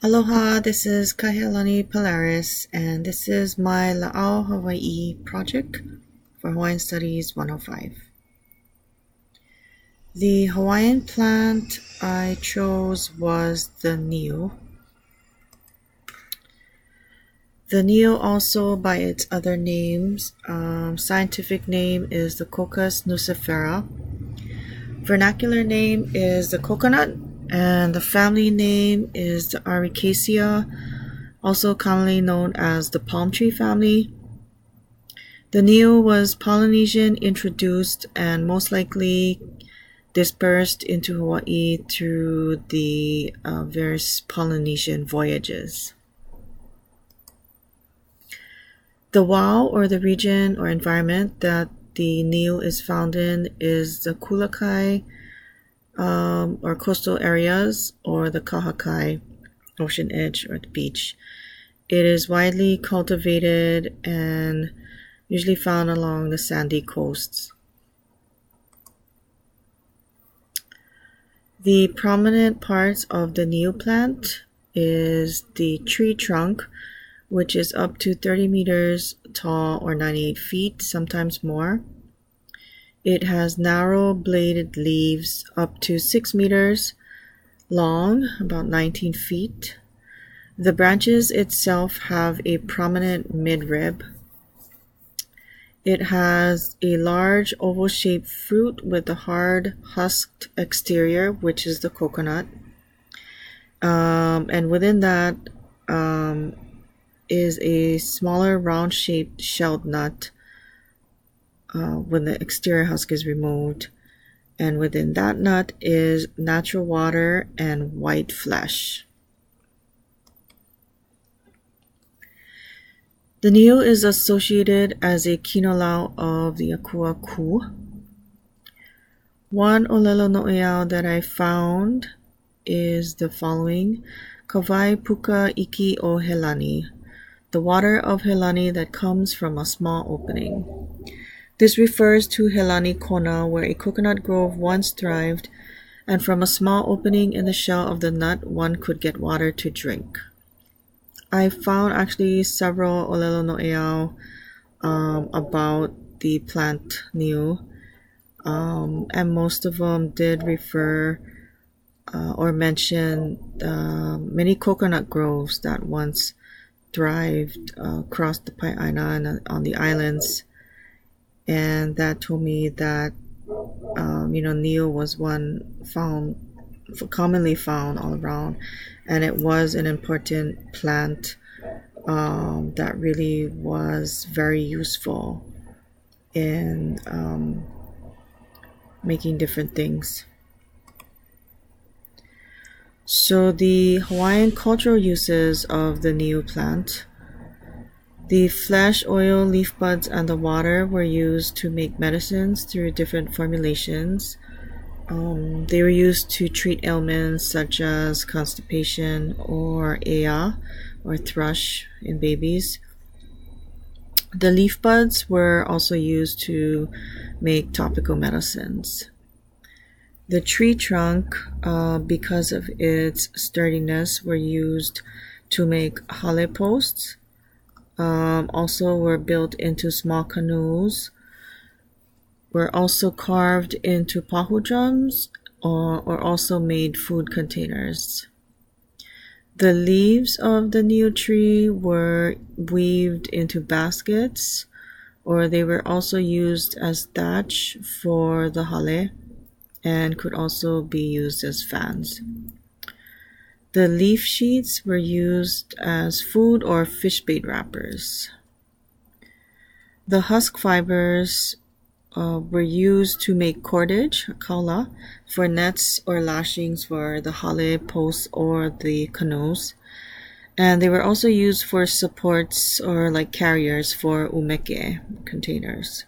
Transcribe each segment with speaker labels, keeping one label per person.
Speaker 1: Aloha, this is Kahealani Peleras, and this is my Lāʻau, Hawaii project for Hawaiian Studies 105. The Hawaiian plant I chose was the niu. The niu, also by its other names, scientific name is the Cocos nucifera. Vernacular name is the coconut, and the family name is the Ericaceae, also commonly known as the palm tree family. The niu was Polynesian introduced and most likely dispersed into Hawaii through the various Polynesian voyages. The wao, or the region or environment that the niu is found in, is the Kulakai or coastal areas, or the Kahakai, ocean edge or the beach. It is widely cultivated and usually found along the sandy coasts. The prominent parts of the niu plant is the tree trunk, which is up to 30 meters tall or 98 feet, sometimes more. It has narrow bladed leaves up to 6 meters long, about 19 feet. The branches itself have a prominent midrib. It has a large oval-shaped fruit with a hard husked exterior, which is the coconut. And within that is a smaller round-shaped shelled nut when the exterior husk is removed. And within that nut is natural water and white flesh. The niu is associated as a kinolau of the Akua Ku. One olelo noʻeau that I found is the following: Kawai puka iki o Helani, the water of Helani that comes from a small opening. This refers to Helani Kona, where a coconut grove once thrived, and from a small opening in the shell of the nut one could get water to drink. I found actually several olelo noʻeau about the plant niu, and most of them did refer or mention many coconut groves that once thrived across the Pai'aina and on the islands, and that told me that niu was one commonly found all around, and it was an important plant that really was very useful in making different things. So the Hawaiian cultural uses of the niu plant: the flesh, oil, leaf buds, and the water were used to make medicines through different formulations. They were used to treat ailments such as constipation or ea, or thrush in babies. The leaf buds were also used to make topical medicines. The tree trunk, because of its sturdiness, were used to make hale posts. Also were built into small canoes, were also carved into pahu drums, or also made food containers. The leaves of the niu tree were weaved into baskets, or they were also used as thatch for the hale, and could also be used as fans. The leaf sheets were used as food or fish bait wrappers. The husk fibers were used to make cordage, kaula, for nets or lashings for the hale posts or the canoes. And they were also used for supports or like carriers for umeke containers.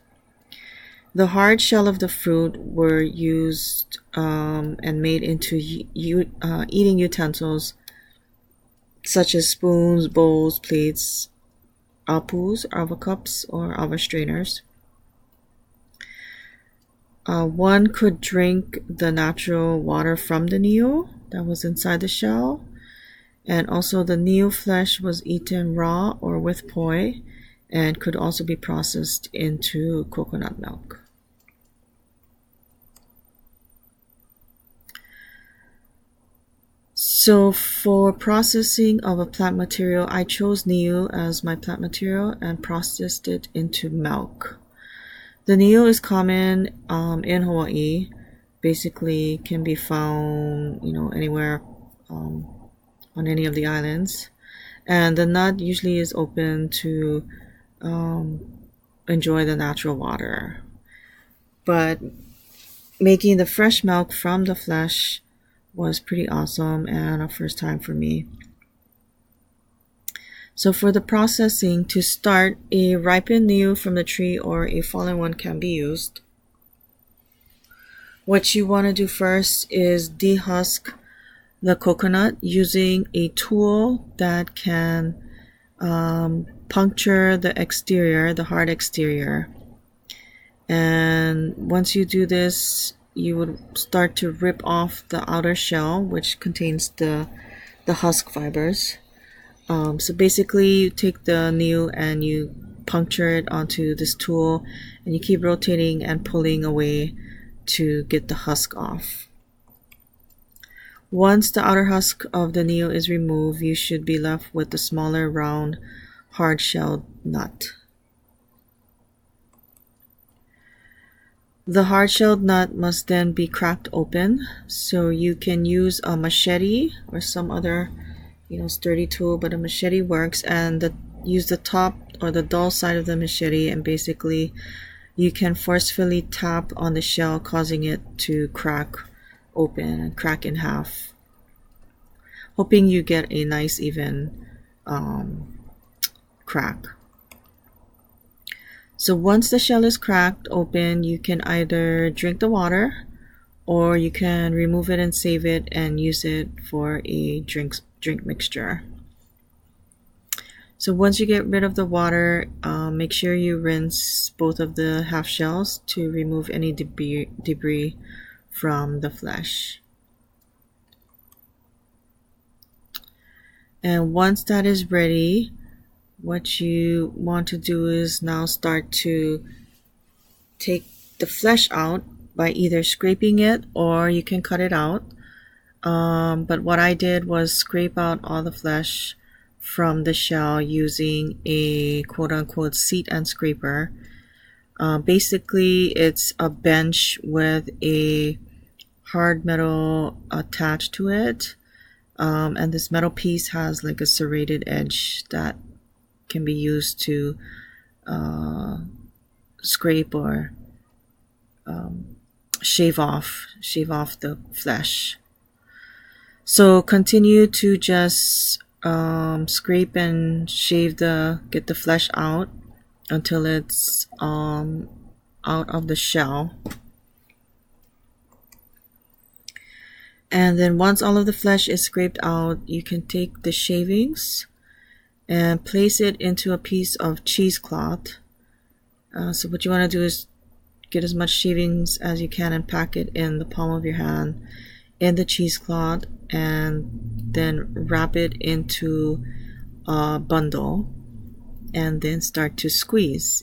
Speaker 1: The hard shell of the fruit were used and made into eating utensils such as spoons, bowls, plates, apus, ava cups, or ava strainers. One could drink the natural water from the niu that was inside the shell, And also the niu flesh was eaten raw or with poi and could also be processed into coconut milk. So for processing of a plant material, I chose niu as my plant material and processed it into milk. The niu is common in Hawaii. Basically can be found, anywhere on any of the islands. And the nut usually is open to enjoy the natural water. But making the fresh milk from the flesh was pretty awesome and a first time for me. So for the processing, to start, a ripened niu from the tree or a fallen one can be used. What you want to do first is dehusk the coconut using a tool that can puncture the exterior, the hard exterior. And once you do this, you would start to rip off the outer shell, which contains the husk fibers. So basically, you take the niu and you puncture it onto this tool, and you keep rotating and pulling away to get the husk off. Once the outer husk of the niu is removed, you should be left with the smaller, round, hard-shelled nut. The hard-shelled nut must then be cracked open, so you can use a machete or some other, sturdy tool, but a machete works, and use the top or the dull side of the machete, and basically you can forcefully tap on the shell, causing it to crack open and crack in half, hoping you get a nice even crack. So once the shell is cracked open, you can either drink the water or you can remove it and save it and use it for a drink mixture. So once you get rid of the water, make sure you rinse both of the half shells to remove any debris from the flesh. And once that is ready, what you want to do is now start to take the flesh out by either scraping it or you can cut it out. But what I did was scrape out all the flesh from the shell using a quote-unquote seat and scraper. Basically, it's a bench with a hard metal attached to it. And this metal piece has like a serrated edge that can be used to scrape or shave off the flesh. So continue to just scrape and get the flesh out until it's out of the shell. And then once all of the flesh is scraped out, you can take the shavings and place it into a piece of cheesecloth. So what you want to do is get as much shavings as you can and pack it in the palm of your hand in the cheesecloth, and then wrap it into a bundle and then start to squeeze.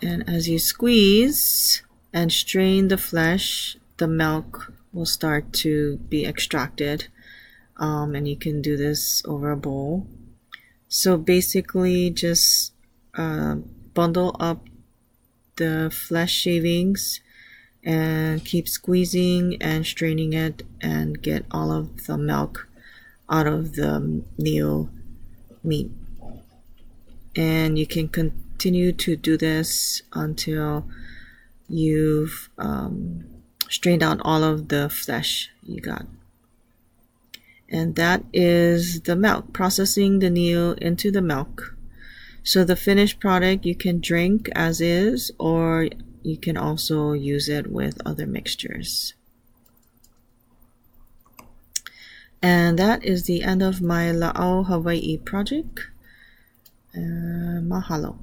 Speaker 1: And as you squeeze and strain the flesh, the milk will start to be extracted. And you can do this over a bowl. So basically just bundle up the flesh shavings and keep squeezing and straining it and get all of the milk out of the niu meat. And you can continue to do this until you've strained out all of the flesh you got. And that is the milk, processing the niu into the milk. So the finished product you can drink as is, or you can also use it with other mixtures. And that is the end of my Lāʻau Hawaiʻi project. Mahalo.